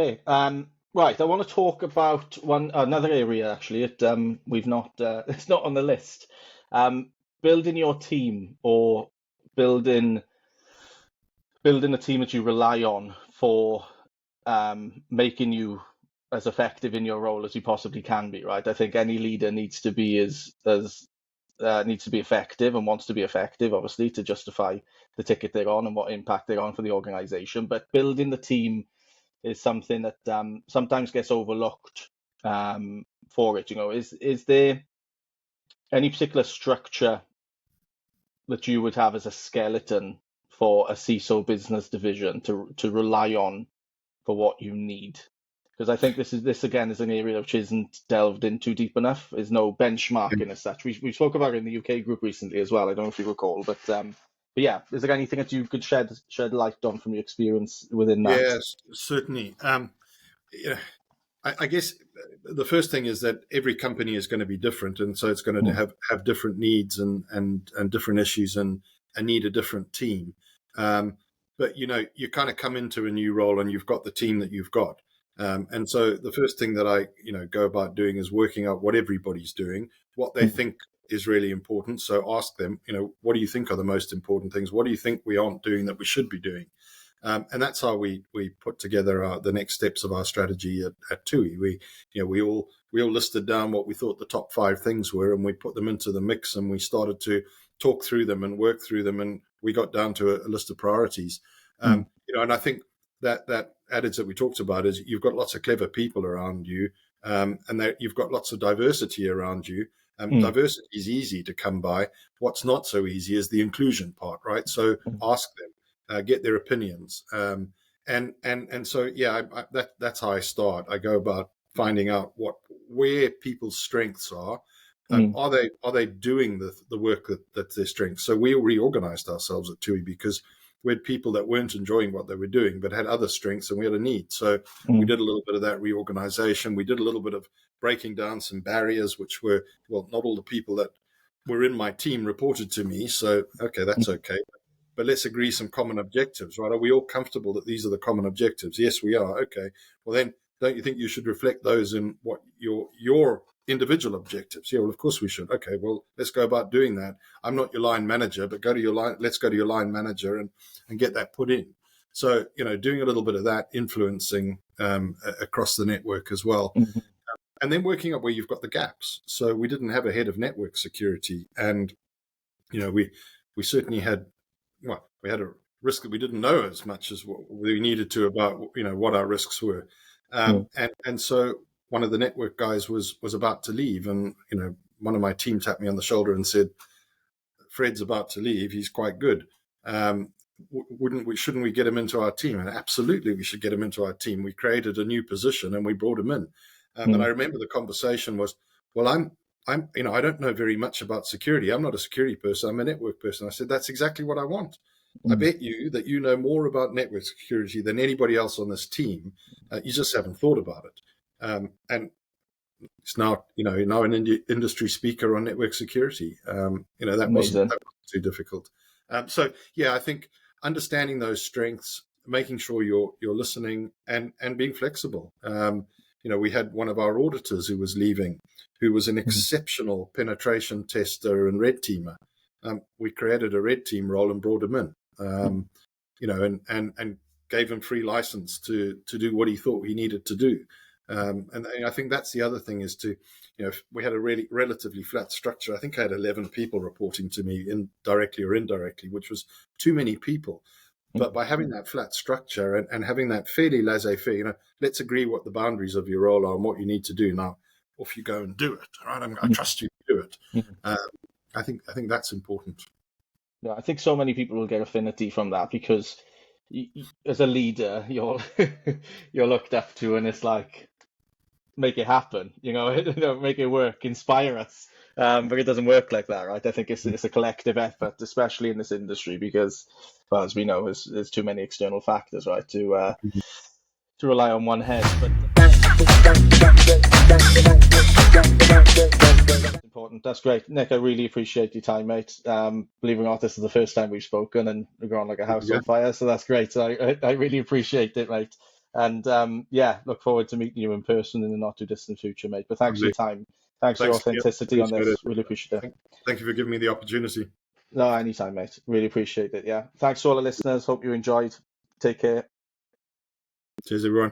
Okay. Right. I want to talk about another area actually. We've not it's not on the list. Um, building your team or building building a team that you rely on for making you as effective in your role as you possibly can be. Right. I think any leader needs to be as needs to be effective and wants to be effective, obviously, to justify the ticket they're on and what impact they're on for the organization. But building the team is something that sometimes gets overlooked for it. Is there any particular structure that you would have as a skeleton for a CISO business division to rely on for what you need? Because I think this again is an area which isn't delved into deep enough. There's no benchmarking as such. We spoke about it in the UK group recently as well. I don't know if you recall, but yeah, is there anything that you could shed light on from your experience within that? Yes, certainly. You know, I guess the first thing is that every company is going to be different, and so it's going to have different needs and different issues and need a different team. But you kind of come into a new role and you've got the team that you've got. And so the first thing that I go about doing is working out what everybody's doing, what they think is really important. So ask them, what do you think are the most important things? What do you think we aren't doing that we should be doing? And that's how we put together the next steps of our strategy at TUI. We all listed down what we thought the top 5 things were, and we put them into the mix, and we started to talk through them and work through them, and we got down to a list of priorities. And I think that adage that we talked about is you've got lots of clever people around you, and that you've got lots of diversity around you. Diversity is easy to come by. What's not so easy is the inclusion part, right? So ask them. Get their opinions, and so that's how I start. I go about finding out where people's strengths are. Are they doing the work that's their strengths? So we reorganized ourselves at TUI because we had people that weren't enjoying what they were doing but had other strengths, and we had a need. So we did a little bit of that reorganization. We did a little bit of breaking down some barriers, which were, well, not all the people that were in my team reported to me. So that's okay. But let's agree some common objectives, right? Are we all comfortable that these are the common objectives? Yes, we are. Okay. Well, then don't you think you should reflect those in what your individual objectives? Yeah, well, of course we should. Okay, well, let's go about doing that. I'm not your line manager, but let's go to your line manager and get that put in. So, doing a little bit of that, influencing across the network as well. And then working out where you've got the gaps. So we didn't have a head of network security, and, we certainly had, we had a risk that we didn't know as much as what we needed to about, what our risks were. And so one of the network guys was about to leave, and, one of my team tapped me on the shoulder and said, Fred's about to leave. He's quite good. Shouldn't we get him into our team? And absolutely, we should get him into our team. We created a new position and we brought him in. And I remember the conversation was, well, I don't know very much about security. I'm not a security person. I'm a network person. I said, that's exactly what I want. I bet you that you know more about network security than anybody else on this team. You just haven't thought about it. And it's now, now an industry speaker on network security. That wasn't too difficult. So I think understanding those strengths, making sure you're listening and being flexible. We had one of our auditors who was leaving, who was an exceptional penetration tester and red teamer. We created a red team role and brought him in, and gave him free license to do what he thought he needed to do. And I think that's the other thing is to, we had a really relatively flat structure. I think I had 11 people reporting to me directly or indirectly, which was too many people. But by having that flat structure and having that fairly laissez-faire, let's agree what the boundaries of your role are and what you need to do. Now, off you go and do it. Right? I trust you to do it. I think that's important. Yeah, I think so many people will get affinity from that because as a leader, you're you're looked up to, and it's like, make it happen, make it work, inspire us. But it doesn't work like that, right? I think it's a collective effort, especially in this industry, because, well, as we know, there's too many external factors, right, to rely on one head. But that's important. That's great, Nick. I really appreciate your time, mate. Believe it or not, this is the first time we've spoken, and we're on like a house on fire, so that's great. So I really appreciate it, mate. And yeah, look forward to meeting you in person in the not too distant future, mate. But thanks for Lovely. your time. Thanks for your Thanks. Yeah, authenticity on appreciate this. it. Really appreciate it. Thank you for giving me the opportunity. No, anytime, mate. Really appreciate it. Yeah. Thanks to all the listeners. Hope you enjoyed. Take care. Cheers, everyone.